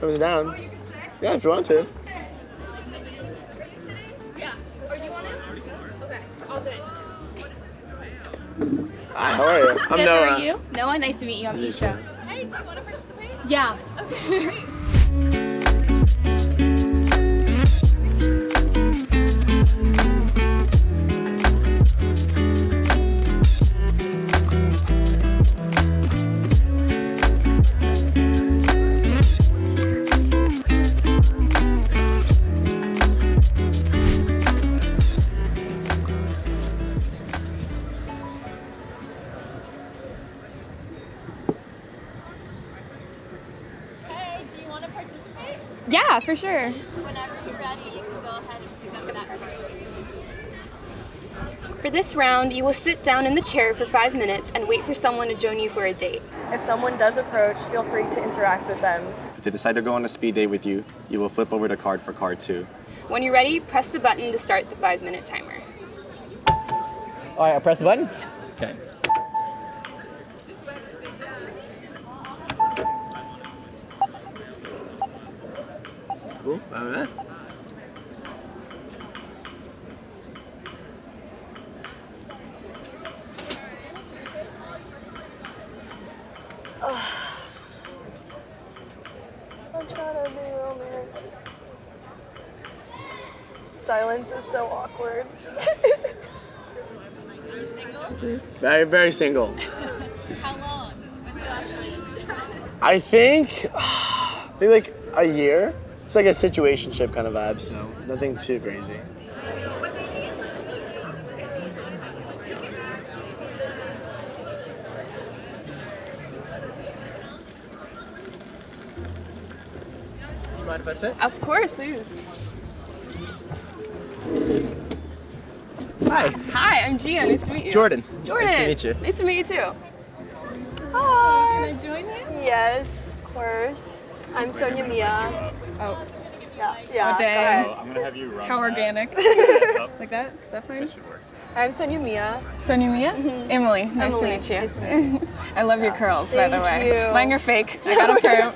Comes down. Yeah, if you want to. Yeah. Or do you want it? Okay. I'll do it. Hi, how are you? I'm Good, Noah. how are you? Noah, nice to meet you. I'm Isha. Hey, do you want to participate? Yeah. Okay, great. Yeah, for sure. Whenever you're ready, you can go ahead and pick up that card. For this round, you will sit down in the chair for 5 minutes and wait for someone to join you for a date. If someone does approach, feel free to interact with them. If they decide to go on a speed date with you, you will flip over the card for card 2. When you're ready, press the button to start the 5-minute timer. All right, I press the button? Okay. Cool. I'm trying to be romantic. Silence is so awkward. Are you single? Very, very single. How long? When's the last time? I think maybe like a year. It's like a situationship kind of vibe, so nothing too crazy. Do you mind if I sit? Of course, please. Hi. Hi, I'm Gia. Nice to meet you. Jordan. Jordan. Nice to meet you. Nice to meet you too. Hi. Can I join you? Yes, of course. I'm Sonia Mia. Oh, Yeah. Dane. Go ahead. I'm gonna have you run. how that. organic. Up. Like that? Is that fine? That should work. I'm Sonia Mia. Sonia Mia? Emily, nice Emily, to meet you. nice to meet you. I love your curls, by the Thank way. you. Mine are fake. I got them proof.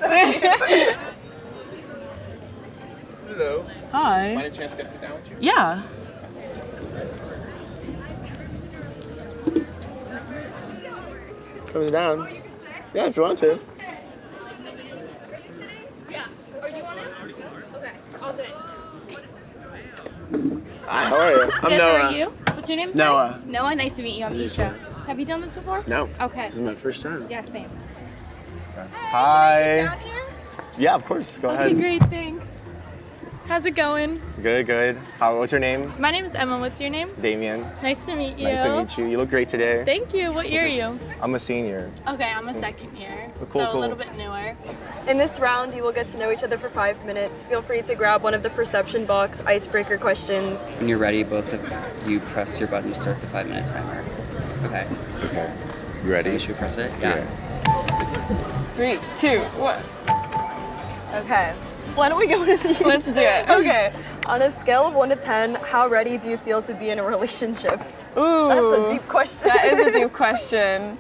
Hello. Hi. By any chance I sit down with you? Yeah. Comes down. Yeah, if you want to. Yeah. Or do you want it? Okay. I'll do it. Hi, how are you? I'm Good, Noah. how are you? What's your name? Noah. Sorry? Noah, nice to meet you. I'm Isha. Have you done this before? No. Okay. This is my first time. Yeah, same. Hi. Yeah, of course. Go ahead. Great, thanks. How's it going? Good, good. What's your name? My name is Emma. What's your name? Damien. Nice to meet you. Nice to meet you. You look great today. Thank you. What year are you? I'm a senior. Okay, I'm a second year, Cool, so cool. a little bit newer. In this round, you will get to know each other for 5 minutes. Feel free to grab one of the perception box icebreaker questions. When you're ready, both of you press your button to start the 5-minute timer. Okay. Okay. You ready? So should we press it? Yeah. 3, 2, 1. Okay. Why don't we go with these? Let's do it. Okay. On a scale of 1 to 10, how ready do you feel to be in a relationship? Ooh. That's a deep question. That is a deep question.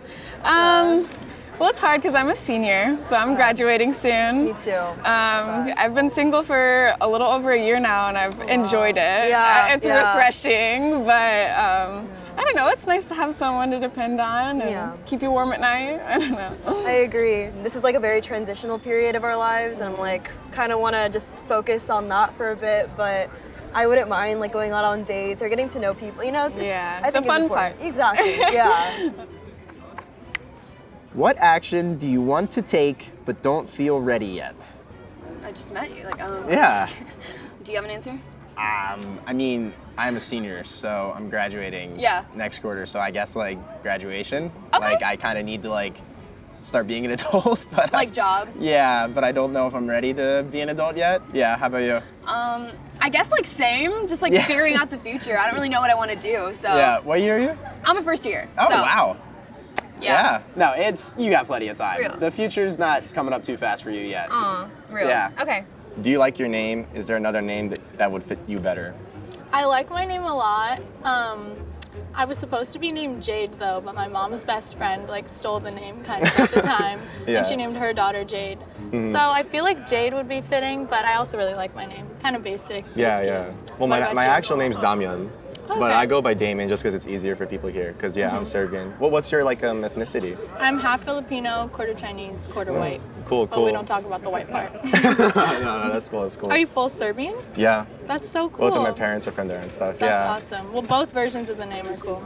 Well, it's hard because I'm a senior, so I'm graduating soon. Me too. I've been single for a little over a year now, and I've enjoyed it. Yeah, It's yeah. refreshing, but I don't know. It's nice to have someone to depend on and Yeah. keep you warm at night. I don't know. I agree. This is like a very transitional period of our lives, and I'm like kind of want to just focus on that for a bit, but I wouldn't mind like going out on dates or getting to know people. You know, Yeah, I think the it's fun important. part. Exactly. Yeah. What action do you want to take but don't feel ready yet? I just met you. Yeah. Do you have an answer? I mean, I'm a senior, so I'm graduating next quarter, so I guess like graduation. Okay. Like I kind of need to like start being an adult, but Like job? yeah, but I don't know if I'm ready to be an adult yet. Yeah, how about you? I guess like same, just like Yeah. figuring out the future. I don't really know what I want to do, so. Yeah, what year are you? I'm a first year. Oh, so, wow. Yeah. No, you got plenty of time. Real. The future's not coming up too fast for you yet. Real. Yeah. Okay. Do you like your name? Is there another name that would fit you better? I like my name a lot. I was supposed to be named Jade though, but my mom's best friend like stole the name kind of at the time, Yeah. and she named her daughter Jade. So I feel like Jade would be fitting, but I also really like my name. Kind of basic. Yeah, It's cute. yeah. Well, What about my you? actual name's Damian, but Okay. I go by Damon just because it's easier for people here. Because I'm Serbian. What's your like ethnicity? I'm half Filipino, quarter Chinese, quarter white. Cool, But cool. we don't talk about the white part. no, that's cool. That's cool. Are you full Serbian? Yeah. That's so cool. Both of my parents are from there and stuff. That's yeah. awesome. Well, both versions of the name are cool.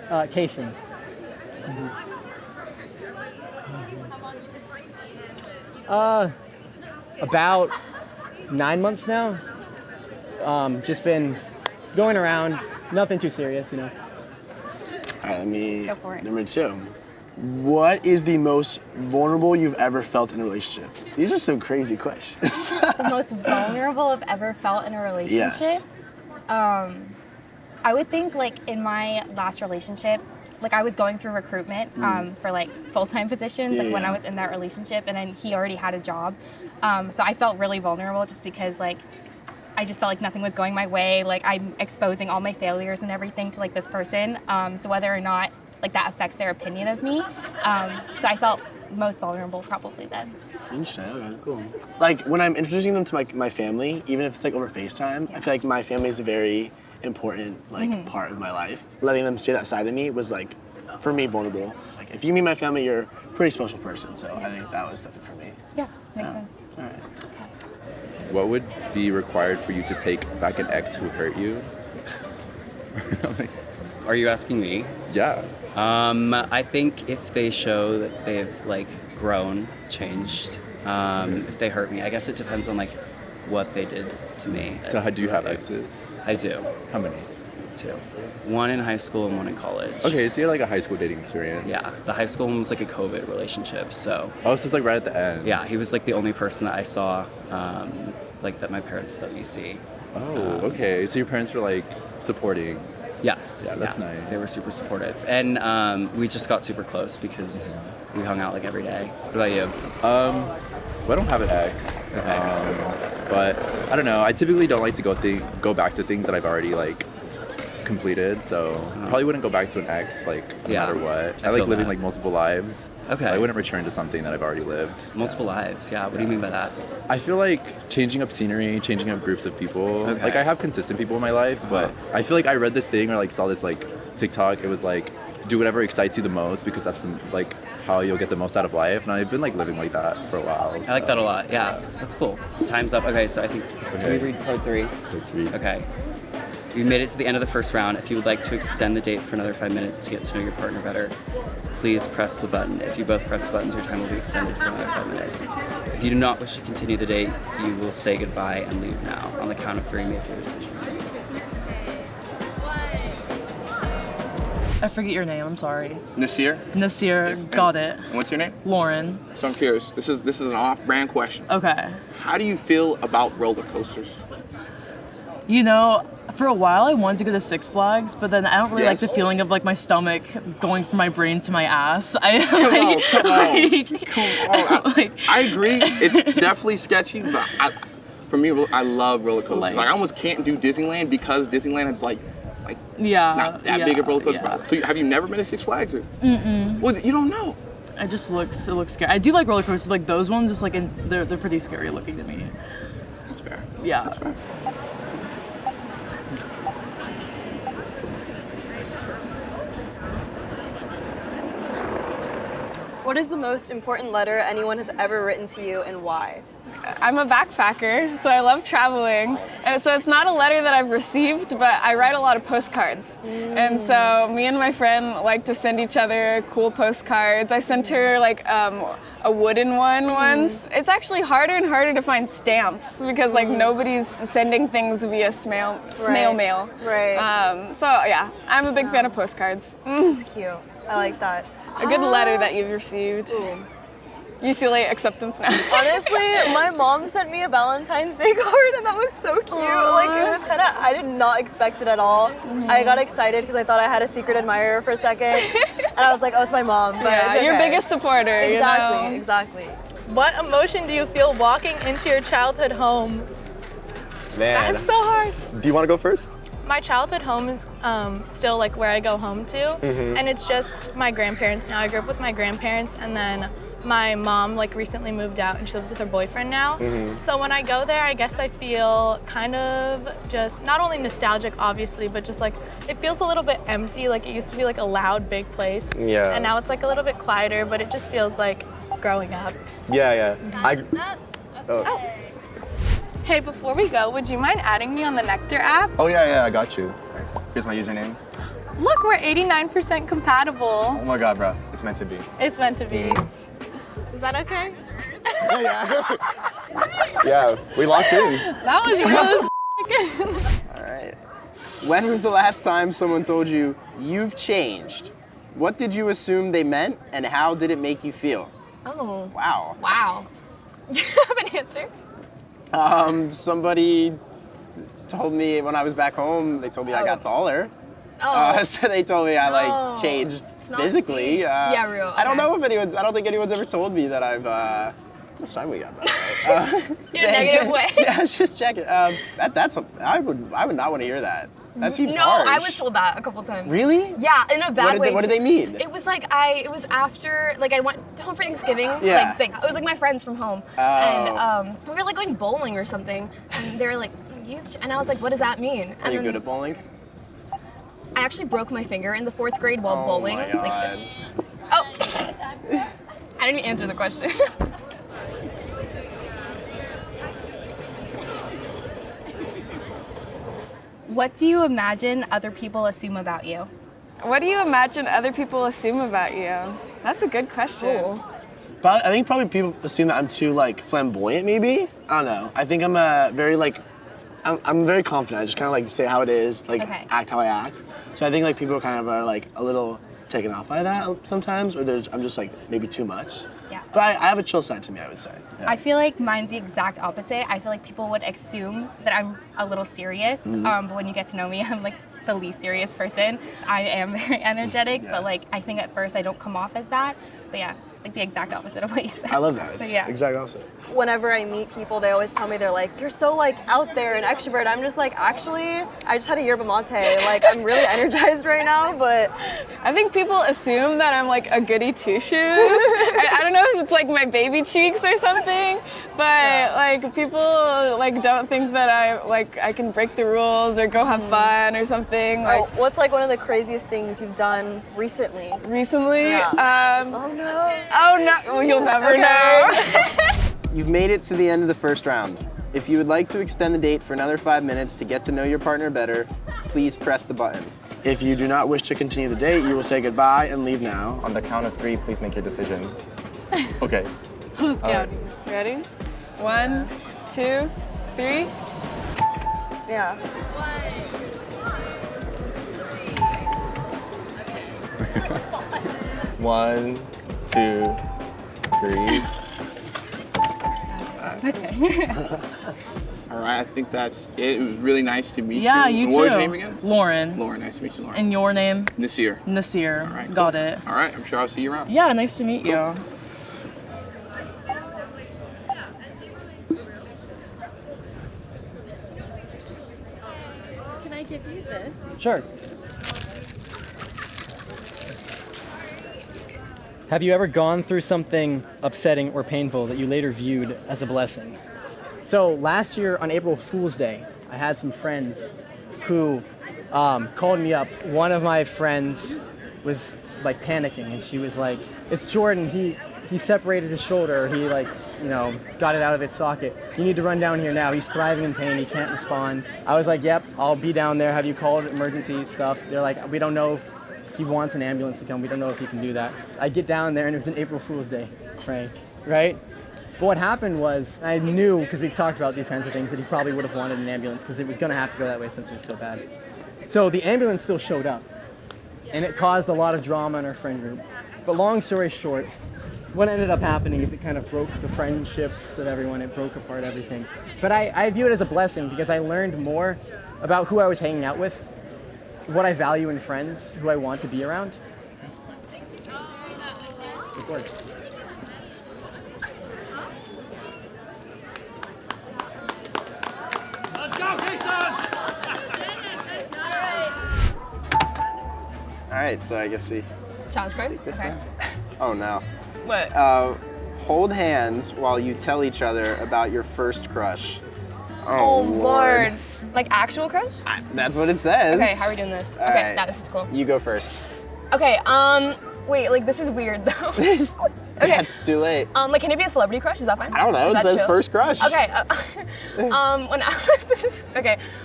Karsyn. About 9 months now. Just been going around, nothing too serious, you know. All right, let me. Go for it. Number 2. What is the most vulnerable you've ever felt in a relationship? These are some crazy questions. The most vulnerable I've ever felt in a relationship? Yes. I would think like in my last relationship, like I was going through recruitment for like full-time positions, like when I was in that relationship, and then he already had a job. So I felt really vulnerable just because like I just felt like nothing was going my way. Like I'm exposing all my failures and everything to like this person. So whether or not like that affects their opinion of me. So I felt most vulnerable probably then. Interesting. Okay, cool. Like when I'm introducing them to my family, even if it's like over FaceTime, I feel like my family is a very important like part of my life. Letting them see that side of me was like, for me, vulnerable. Like if you meet my family, you're a pretty special person. So I think that was definitely for me. Yeah, makes sense. All right. What would be required for you to take back an ex who hurt you? Are you asking me? Yeah. I think if they show that they've like grown, changed, if they hurt me, I guess it depends on like what they did to me. So how do you have exes? I do. How many? 2. One in high school and one in college. Okay, so you had like a high school dating experience. Yeah, the high school one was like a COVID relationship, so. Oh, so it's like right at the end. Yeah, he was like the only person that I saw, like that my parents let me see. Oh, okay. So your parents were like supporting. Yes. Yeah, that's nice. They were super supportive, and we just got super close because we hung out like every day. What about you? Well, I don't have an ex. But I don't know. I typically don't like to go back to things that I've already like completed, so I probably wouldn't go back to an ex like no matter what. I like living like multiple lives. Okay. So I wouldn't return to something that I've already lived. Multiple lives, yeah. What do you mean by that? I feel like changing up scenery, changing up groups of people. Okay. Like I have consistent people in my life, but I feel like I read this thing or like saw this like TikTok. It was like do whatever excites you the most because that's the like how you'll get the most out of life. And I've been like living like that for a while. I like that a lot. Yeah, that's cool. Time's up. Okay, so I think can we read part 3? Part 3. Okay. We made it to the end of the first round. If you would like to extend the date for another 5 minutes to get to know your partner better, please press the button. If you both press the buttons, your time will be extended for another 5 minutes. If you do not wish to continue the date, you will say goodbye and leave now. On the count of 3, make your decision. I forget your name, I'm sorry. Nasir? Nasir, Yes, got it. And what's your name? Lauren. So I'm curious. This is an off-brand question. Okay. How do you feel about roller coasters? You know, for a while I wanted to go to Six Flags, but then I don't really like the Yes. feeling of like my stomach going from my brain to my ass. Come on. I agree. It's definitely sketchy, but for me, I love roller coasters. Like I almost can't do Disneyland because Disneyland has like not that big of a roller coaster. Yeah. So have you never been to Six Flags? Or? Mm-mm. Well, you don't know. It looks scary. I do like roller coasters, like those ones, just like they're pretty scary looking to me. That's fair. Yeah. That's fair. What is the most important letter anyone has ever written to you and why? I'm a backpacker, so I love traveling. And so it's not a letter that I've received, but I write a lot of postcards. And so me and my friend like to send each other cool postcards. I sent her like a wooden one once. It's actually harder and harder to find stamps because like nobody's sending things via snail mail. Right. So yeah, I'm a big fan of postcards. That's cute. I like that. A good letter that you've received. UCLA acceptance now. Honestly, my mom sent me a Valentine's Day card and that was so cute. Like it was kind of, I did not expect it at all. I got excited because I thought I had a secret admirer for a second. And I was like, oh, it's my mom. But Yeah, it's okay. your biggest supporter. Exactly, You know? exactly. What emotion do you feel walking into your childhood home? Man. That's so hard. Do you want to go first? My childhood home is still like where I go home to, and it's just my grandparents now. I grew up with my grandparents, and then my mom like recently moved out and she lives with her boyfriend now. Mm-hmm. So when I go there, I guess I feel kind of just not only nostalgic, obviously, but just like it feels a little bit empty. Like it used to be like a loud, big place. Yeah. And now it's like a little bit quieter, but it just feels like growing up. Yeah. Hey, before we go, would you mind adding me on the Nectar app? Oh yeah, I got you. Here's my username. Look, we're 89% compatible. Oh my god, bro. It's meant to be. It's meant to be. Is that okay? Yeah, we locked in. That was real. All right. When was the last time someone told you, you've changed? What did you assume they meant, and how did it make you feel? Oh. Wow. Wow. Do you have an answer? Somebody told me when I was back home, they told me I got taller. Oh. So they told me I like changed physically. Yeah, real. Okay. I don't know if I don't think anyone's ever told me that I've, how much time we got, by the way? In a negative way. Yeah, I was just checking. That's what, I would not want to hear that. That seems harsh. No, I was told that a couple times. Really? Yeah, in a bad way. What did they mean? It was like it was after, like I went home for Thanksgiving. Yeah. Like, it was like my friends from home. Oh. And we were like going bowling or something. And they were like, and I was like, what does that mean? Are you good at bowling? I actually broke my finger in the 4th grade while bowling. Oh my god. I didn't even answer the question. What do you imagine other people assume about you? What do you imagine other people assume about you? That's a good question. Cool. But I think probably people assume that I'm too like flamboyant. Maybe I don't know. I think I'm very like I'm very confident. I just kind of like say how it is, like act how I act. So I think like people kind of are like a little taken off by that sometimes, or I'm just like maybe too much. Yeah. But I have a chill side to me, I would say. Yeah. I feel like mine's the exact opposite. I feel like people would assume that I'm a little serious, but when you get to know me, I'm like the least serious person. I am very energetic, but like I think at first I don't come off as that. But yeah, like the exact opposite of what you said. I love that. But It's yeah. exact opposite. Whenever I meet people, they always tell me, they're like, you're so like out there and extrovert. I'm just like, actually, I just had a yerba mate. Like, I'm really energized right now, but. I think people assume that I'm like a goody two-shoes. I don't know if it's like my baby cheeks or something, but like people like don't think that I can break the rules or go have fun or something. Like, what's like one of the craziest things you've done recently? Recently? Yeah. Oh no. Oh no, well, you'll never know. You've made it to the end of the first round. If you would like to extend the date for another 5 minutes to get to know your partner better, please press the button. If you do not wish to continue the date, you will say goodbye and leave now. On the count of 3, please make your decision. Okay. Who's counting? Ready? 1, 2, 3. Yeah. 1, 2, 3. Okay. All right, I think that's it. It was really nice to meet you. Yeah, you too. What was your name again? Lauren. Lauren, nice to meet you, Lauren. And your name? Nasir. Nasir. All right, Got it. All right, I'm sure I'll see you around. Yeah, nice to meet you. Can I give you this? Sure. Have you ever gone through something upsetting or painful that you later viewed as a blessing? So last year on April Fool's Day, I had some friends who called me up. One of my friends was like panicking, and she was like, "It's Jordan. He separated his shoulder. He got it out of its socket. You need to run down here now. He's thriving in pain. He can't respond." I was like, "Yep, I'll be down there. Have you called emergency stuff?" They're like, "We don't know if he wants an ambulance to come. We don't know if he can do that." So I get down there, and it was an April Fool's Day prank, right? But what happened was, I knew, because we've talked about these kinds of things, that he probably would have wanted an ambulance because it was going to have to go that way since it was so bad. So the ambulance still showed up, and it caused a lot of drama in our friend group. But long story short, what ended up happening is it kind of broke the friendships of everyone. It broke apart everything. But I view it as a blessing because I learned more about who I was hanging out with, what I value in friends, who I want to be around. Record. Let's go, Kirsten! All right, so I guess we... Challenge card? Okay. Oh no. What? hold hands while you tell each other about your first crush. Oh, Lord. Like actual crush? That's what it says. Okay, how are we doing this? All Okay, right. yeah, this is cool. You go first. Okay, wait, like this is weird though. Okay. Yeah, it's too late. Like, can it be a celebrity crush? Is that fine? I don't know. Is It that says chill? first crush. Okay.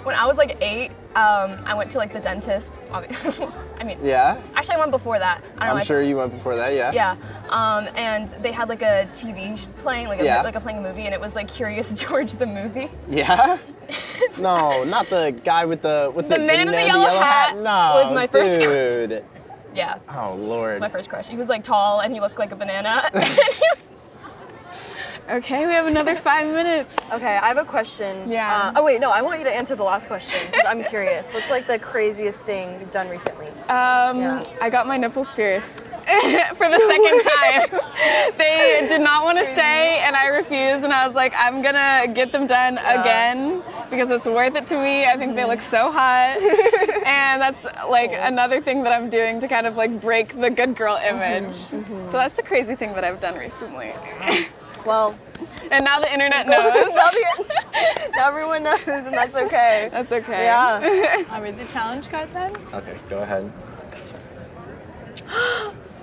When I was like 8, I went to like the dentist. I mean. Yeah. Actually, I went before that. I don't know. I'm sure you went before that. Yeah. Yeah. And they had like a TV playing, like playing a movie, and it was like Curious George the movie. Yeah. No, not the guy with the The man in the yellow hat No, was my first crush. dude. Yeah. Oh Lord. It's my first crush. He was like tall and he looked like a banana. Okay, we have another 5 minutes. Okay, I have a question. Yeah. Oh wait, no, I want you to answer the last question because I'm curious. What's like the craziest thing you've done recently? I got my nipples pierced for the second time. They did not want to stay and I refused and I was like, I'm gonna get them done again because it's worth it to me. I think they look so hot. And that's like another thing that I'm doing to kind of like break the good girl image. So that's a crazy thing that I've done recently. Well, and now the internet knows. Now everyone knows, and that's okay. That's okay. Yeah. I'll read the challenge card then. Okay, go ahead.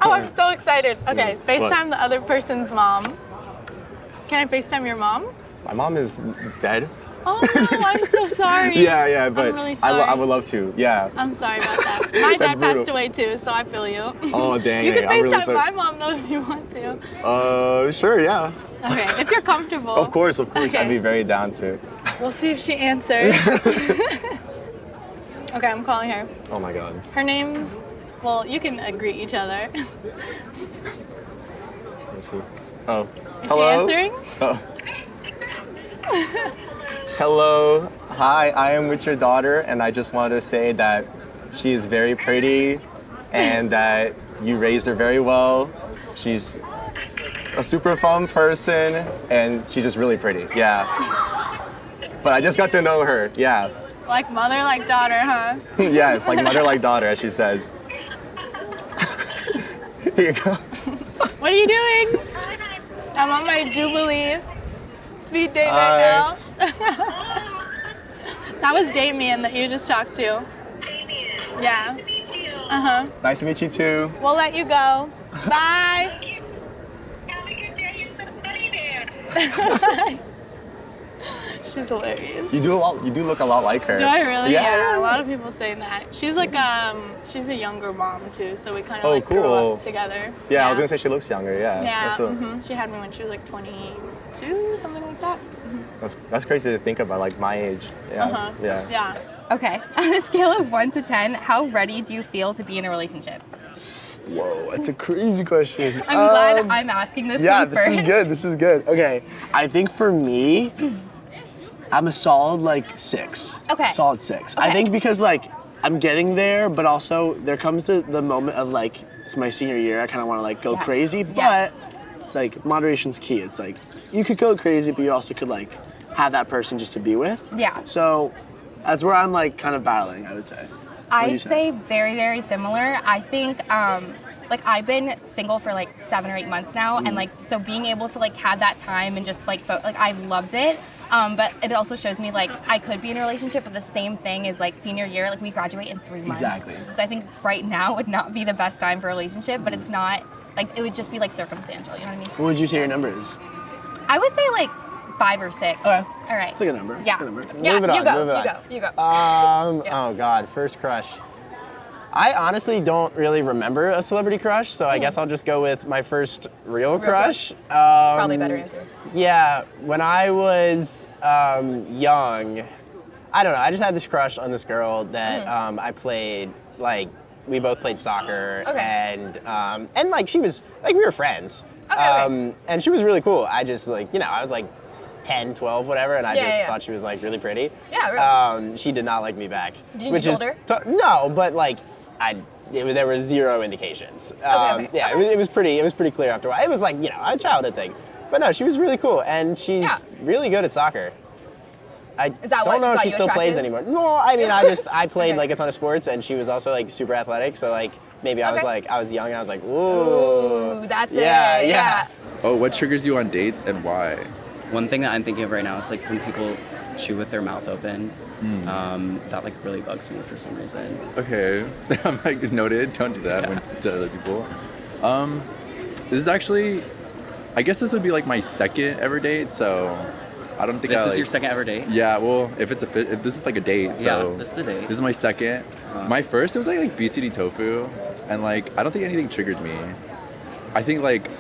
Oh, I'm so excited. Okay, What? FaceTime the other person's mom. Can I FaceTime your mom? My mom is dead. Oh no, I'm so sorry. Yeah, but I'm really sorry. I would love to. Yeah. I'm sorry about that. My That's dad passed brutal. away too, so I feel you. Oh, dang You it. can I'm really FaceTime sorry. my mom though if you want to. Sure, yeah. Okay, if you're comfortable. Of course. Okay. I'd be very down to. We'll see if she answers. Okay, I'm calling her. Oh my God. Her name's, well, you can greet each other. Let me see. Oh. Is Hello? she answering? Oh. Hello. Hi, I am with your daughter, and I just wanted to say that she is very pretty and that you raised her very well. She's a super fun person, and she's just really pretty. Yeah. But I just got to know her. Yeah. Like mother, like daughter, huh? Yes, like mother, like daughter, as she says. Here you go. What are you doing? I'm on my Jubilee speed date right now. That was Damien that you just talked to. Yeah. Uh-huh. Nice to meet you too. We'll let you go. Bye. She's hilarious. You do look a lot like her. Do I really? Yeah. A lot of people say that. She's like she's a younger mom too, so we kind of like cool. grew up together. Yeah, I was gonna say she looks younger. Yeah. Yeah. That's, She had me when she was like 22, something like that. that's crazy to think about, like my age. Yeah. Yeah. Yeah. Okay, on a scale of 1 to 10, how ready do you feel to be in a relationship? Whoa, that's a crazy question. I'm glad I'm asking this Yeah, one this first. is good. This is good. Okay, I think for me, I'm a solid like 6. Okay. Solid 6. Okay. I think because like I'm getting there, but also there comes the moment of like it's my senior year. I kind of want to like go crazy, but it's like moderation's key. It's like you could go crazy, but you also could like have that person just to be with. Yeah. So that's where I'm like kind of battling, I would say. What do you I'd say very, very similar. I think like I've been single for like 7 or 8 months now, and like so being able to like have that time and just like like I've loved it. But it also shows me like I could be in a relationship, but the same thing is like senior year, like we graduate in 3 months. Exactly. So I think right now would not be the best time for a relationship, but it's not like it would just be like circumstantial. You know what I mean? What would you say your number is? I would say like 5 or 6. Okay. All right. It's a good number. Yeah. Good number. Yeah. Moving on, You go. moving You on. go. You go. Oh God, first crush. I honestly don't really remember a celebrity crush, so I guess I'll just go with my first real crush. Probably a better answer. Yeah, when I was young, I don't know, I just had this crush on this girl that I played, like, we both played soccer, and like she was, like we were friends. And she was really cool. I just like, you know, I was like 10, 12, whatever, and I just thought she was like really pretty. Yeah, really. She did not like me back. Did you told her? No, but like, there were zero indications. Yeah, it was pretty clear after a while. It was like, you know, a childhood thing. But no, she was really cool, and she's really good at soccer. I don't know if she still plays anymore. No, I mean, I played like a ton of sports, and she was also like super athletic, so like maybe I was young and I was like, ooh. That's it. Yeah. Oh, what triggers you on dates and why? One thing that I'm thinking of right now is like when people chew with their mouth open. That like really bugs me for some reason. Okay, I'm like noted. Don't do that to other people. This is actually, I guess this would be like my second ever date. So I don't think this is your second ever date. Yeah, well, if this is like a date, so yeah, this is a date. This is my second. My first, it was like BCD tofu, and like I don't think anything triggered me. I think like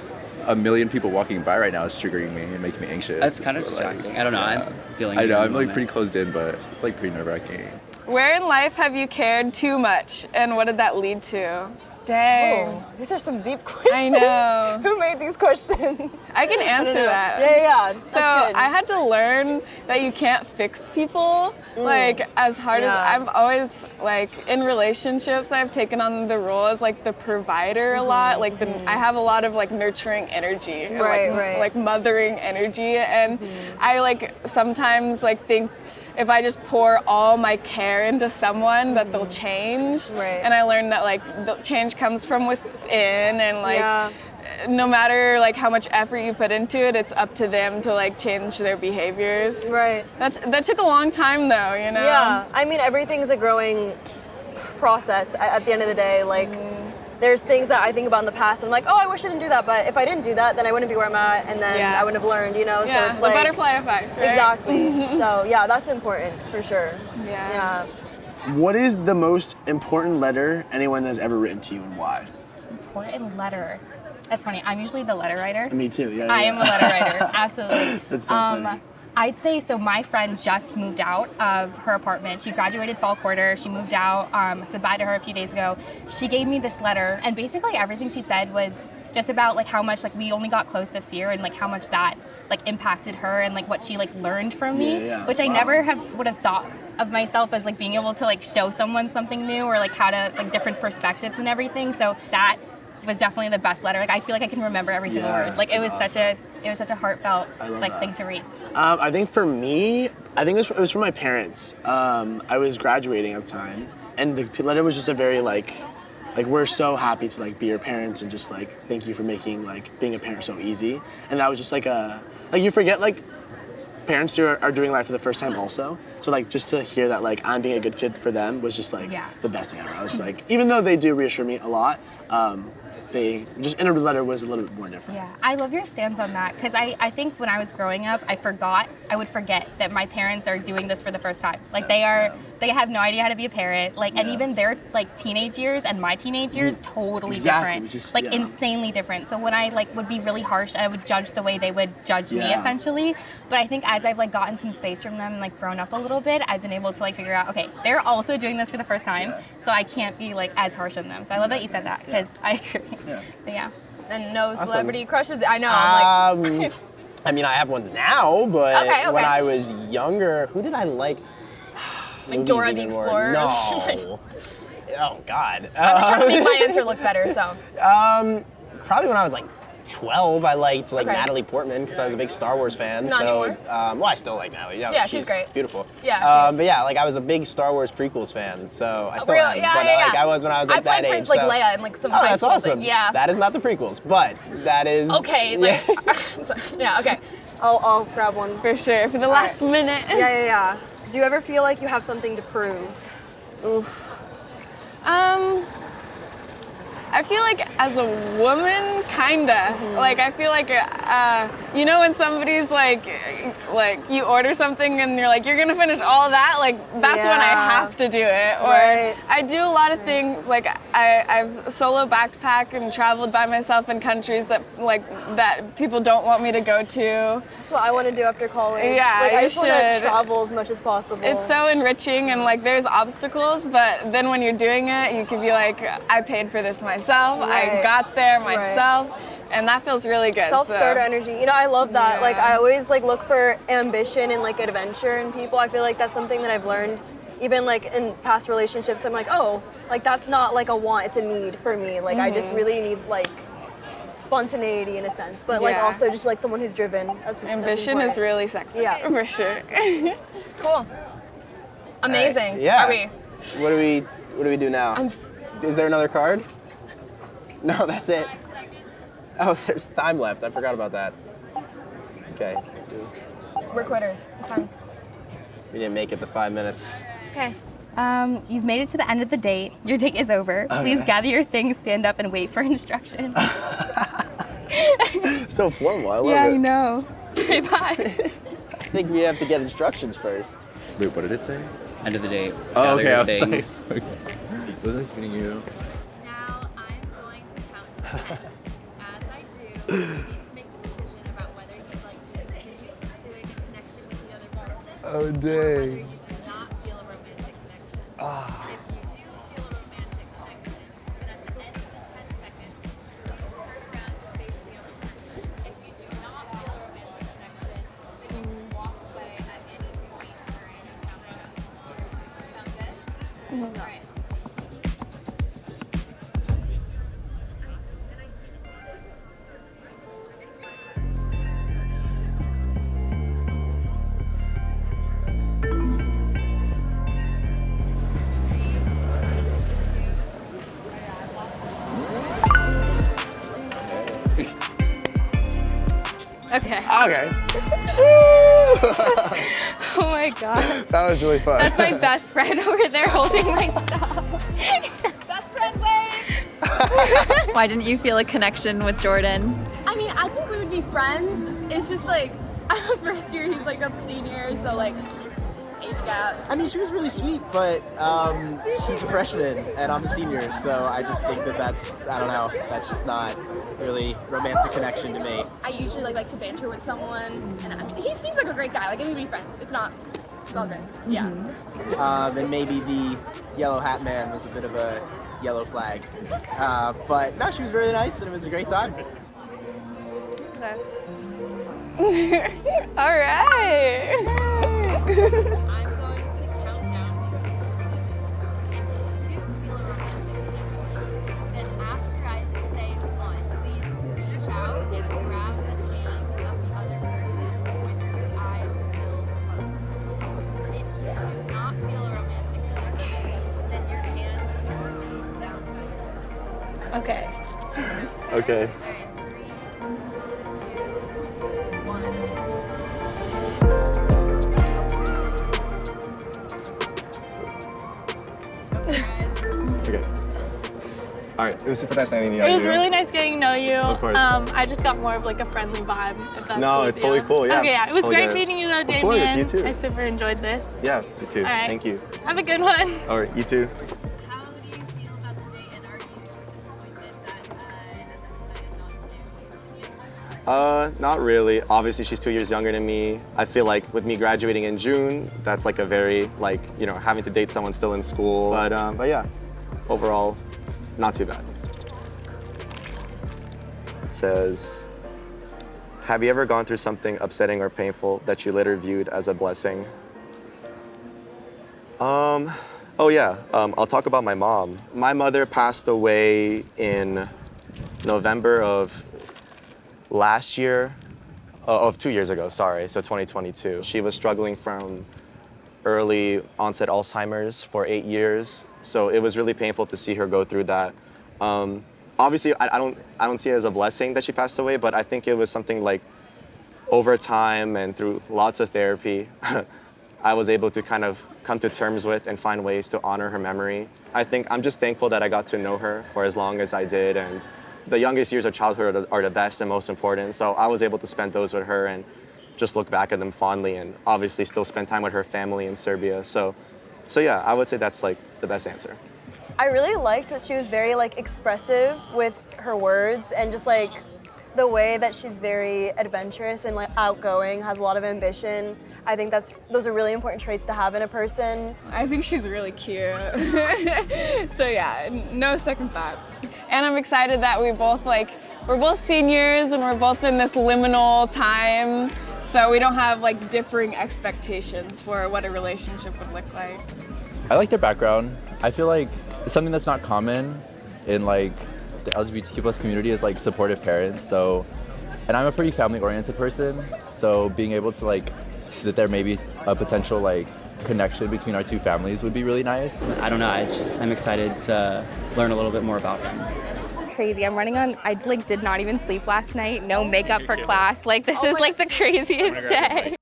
a million people walking by right now is triggering me and making me anxious. That's kind of distracting. Like, I don't know. Yeah. I'm feeling. I know. I'm like pretty closed in, but it's like pretty nerve-wracking. Where in life have you cared too much, and what did that lead to? Dang. Oh, these are some deep questions. I know. Who made these questions? I can answer that. Yeah. That's so good. I had to learn that you can't fix people. Like as hard as I'm always like in relationships, I've taken on the role as like the provider a lot. Like I have a lot of like nurturing energy, and, like mothering energy, and I like sometimes like think if I just pour all my care into someone that they'll change. And I learned that like the change comes from within, and like no matter like how much effort you put into it, it's up to them to like change their behaviors. That took a long time though, you know? Yeah, I mean everything's a growing process at the end of the day. Like there's things that I think about in the past and I'm like, oh, I wish I didn't do that, but if I didn't do that, then I wouldn't be where I'm at, and then I wouldn't have learned, you know? Yeah, so it's the like butterfly effect, right? Exactly. So yeah, that's important for sure. Yeah. What is the most important letter anyone has ever written to you, and why? Important letter. That's funny. I'm usually the letter writer. Me too. Yeah. I am a letter writer. Absolutely. That's so funny. I'd say, so my friend just moved out of her apartment. She graduated fall quarter. She moved out. I said bye to her a few days ago. She gave me this letter, and basically everything she said was just about like how much like we only got close this year, and like how much that like impacted her, and like what she like learned from me, which I never would have thought of myself as like being able to like show someone something new, or like how to like different perspectives and everything. So that was definitely the best letter. Like I feel like I can remember every single word. Like it was awesome. such a heartfelt like thing to read. I think for me, it was from my parents. I was graduating at the time, and the letter was just a very like we're so happy to like be your parents, and just like thank you for making like being a parent so easy. And that was just like you forget like parents are doing life for the first time also. So like just to hear that like I'm being a good kid for them was just like the best thing ever. I was like, even though they do reassure me a lot, they just in a letter was a little bit more different. Yeah, I love your stance on that, because I think when I was growing up, I would forget that my parents are doing this for the first time. Like they have no idea how to be a parent. Like and even their like teenage years and my teenage years totally different. Insanely different. So when I like would be really harsh, I would judge the way they would judge me essentially. But I think as I've like gotten some space from them and like grown up a little bit, I've been able to like figure out, okay, they're also doing this for the first time, so I can't be like as harsh on them. So I love that you said that, because I agree. But And no celebrity crushes. I know. I'm like. I mean, I have ones now, but okay. when I was younger, who did I like? Like Dora the Explorer. No. Oh God. I'm just trying to make my answer look better. So. Probably when I was like 12, I liked like Natalie Portman, because I was a big Star Wars fan. Not anymore. Well, I still like Natalie. Yeah, she's great. Beautiful. Yeah. But yeah, like I was a big Star Wars prequels fan, so I still am. am. But like I was when I was like that age. I played like Leia in like some high that's school awesome. thing. Yeah. That is not the prequels, but that is. Okay. Like, yeah. Okay. I'll grab one for sure for the last minute. Yeah. Do you ever feel like you have something to prove? Oof. I feel like as a woman, kinda. Like I feel like, you know, when somebody's like you order something and you're like, you're gonna finish all that. Like that's when I have to do it. Or I do a lot of things. Like I've solo backpacked and traveled by myself in countries that people don't want me to go to. That's what I want to do after college. Yeah, like, I just should. want to travel as much as possible. It's so enriching, and like there's obstacles, but then when you're doing it, you can be like, I paid for this myself. I got there myself. And that feels really good. Self-starter energy. You know, I love that. Like I always like look for ambition and like adventure in people. I feel like that's something that I've learned even like in past relationships. I'm like, oh, like that's not like a want, it's a need for me. Like I just really need like spontaneity in a sense, but like also just like someone who's driven. Ambition is really sexy. Yeah, for sure. Cool. Amazing. Yeah. Are we? What do we do now? Is there another card? No, that's it. Oh, there's time left. I forgot about that. Okay. We're quitters. It's fine. We didn't make it the 5 minutes. It's okay. You've made it to the end of the date. Your date is over. Okay. Please gather your things, stand up, and wait for instructions. So formal. I love yeah, it. I know. Okay, bye. I think we have to get instructions first. Wait, what did it say? End of the date. Oh, okay. I Gather your was things. like, it was nice meeting you. Now I'm going to count to 10. As I do, you need to make the decision about whether you'd like to continue pursuing a connection with the other person, Oh, or whether dang. you do not feel a romantic connection. Ah. If you do feel a romantic connection, then at the end of the 10 seconds, please turn around and face the other person. If you do not feel a romantic connection, then you can walk away at any point during the countdown. Sound good? All right. Okay. Okay. Oh my god. That was really fun. That's my best friend over there holding my stuff. Best friend wave! Why didn't you feel a connection with Jordan? I mean, I think we would be friends. It's just like, I'm a first year, he's like a senior, so like, age gap. I mean, she was really sweet, but she's a freshman and I'm a senior, so I just think that's, I don't know, that's just not really romantic connection to me. I usually like to banter with someone, and I mean, he seems like a great guy. Like, we would be friends. It's all good. Yeah. And maybe the yellow hat man was a bit of a yellow flag. But no, she was really nice and it was a great time. All right. I'm going to count down. If you do feel a romantic connection, then after I say one, please reach out and grab the hands of the other person with your eyes still closed. If you do not feel a romantic connection, then your hands can remain down by your side. Okay. Okay. Okay. All right. It was super nice meeting you. It was really nice getting to know you. Of course. I just got more of like a friendly vibe. If that's No, cool it's with you. totally cool, yeah. Okay, yeah. It was Totally great get it. meeting you though, Of Damien. course, you too. I super enjoyed this. Yeah, me too. All right. Thank you. Have a good one. All right, you too. How do you feel about the date, and are you disappointed that decided not to? Not really. Obviously, she's 2 years younger than me. I feel like with me graduating in June, that's like a very, like, you know, having to date someone still in school. But yeah, overall, not too bad. It says, have you ever gone through something upsetting or painful that you later viewed as a blessing? Oh yeah, I'll talk about my mom. My mother passed away in November of last year, of 2 years ago, sorry, so 2022. She was struggling from early onset Alzheimer's for 8 years, so it was really painful to see her go through that. Obviously, I don't see it as a blessing that she passed away, but I think it was something like over time and through lots of therapy, I was able to kind of come to terms with and find ways to honor her memory. I think I'm just thankful that I got to know her for as long as I did, and the youngest years of childhood are the best and most important, so I was able to spend those with her and just look back at them fondly, and obviously still spend time with her family in Serbia. So yeah, I would say that's like the best answer. I really liked that she was very like expressive with her words, and just like the way that she's very adventurous and like outgoing, has a lot of ambition. I think those are really important traits to have in a person. I think she's really cute. So yeah, no second thoughts. And I'm excited that we're both seniors and we're both in this liminal time. So we don't have like differing expectations for what a relationship would look like. I like their background. I feel like something that's not common in like the LGBTQ plus community is like supportive parents. So, and I'm a pretty family-oriented person. So being able to like see that there may be a potential like connection between our two families would be really nice. I don't know. I'm excited to learn a little bit more about them. crazy. I'm running on, I like did not even sleep last night. No makeup for class. Like this is like the craziest day.